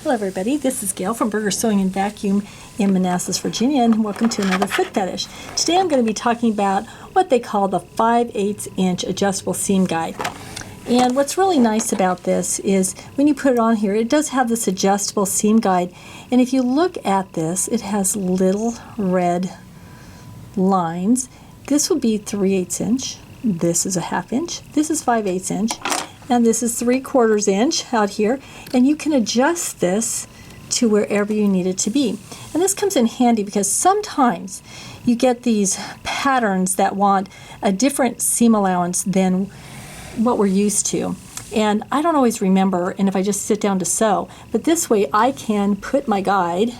Hello everybody, this is Gail from Burger Sewing and Vacuum in Manassas, Virginia, and welcome to another foot fetish. Today I'm going to be talking about what they call the 5/8 inch adjustable seam guide. And what's really nice about this is when you put it on here, it does have this adjustable seam guide, and if you look at this, it has little red lines. This would be 3/8 inch, this is a 1/2 inch, this is 5/8 inch, and this is 3/4 inch out here, and you can adjust this to wherever you need it to be. And this comes in handy because sometimes you get these patterns that want a different seam allowance than what we're used to. And I don't always remember, and if I just sit down to sew, but this way I can put my guide,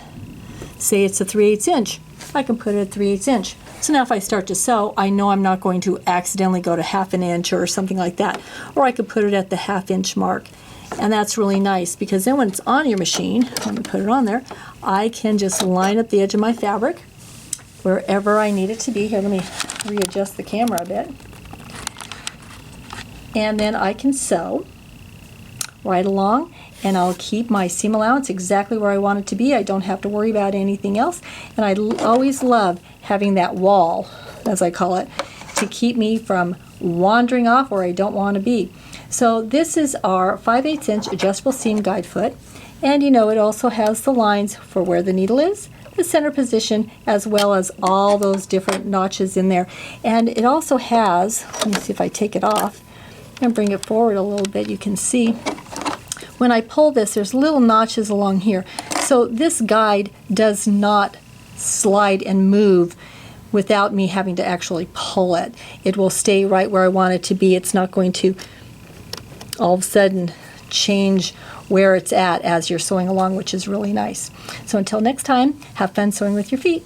say it's a 3/8 inch, I can put it at 3/8 inch. So now if I start to sew, I know I'm not going to accidentally go to 1/2 inch or something like that. Or I could put it at the 1/2 inch mark. And that's really nice because then when it's on your machine, I'm going to put it on there, I can just line up the edge of my fabric wherever I need it to be. Here, let me readjust the camera a bit. And then I can sew right along, and I'll keep my seam allowance exactly where I want it to be. I don't have to worry about anything else. And I always love having that wall, as I call it, to keep me from wandering off where I don't want to be. So this is our 5/8 inch adjustable seam guide foot, and you know it also has the lines for where the needle is, the center position, as well as all those different notches in there. And it also has, let me see if I take it off and bring it forward a little bit, you can see when I pull this, there's little notches along here. So this guide does not slide and move without me having to actually pull it. It will stay right where I want it to be. It's not going to all of a sudden change where it's at as you're sewing along, which is really nice. So until next time, have fun sewing with your feet.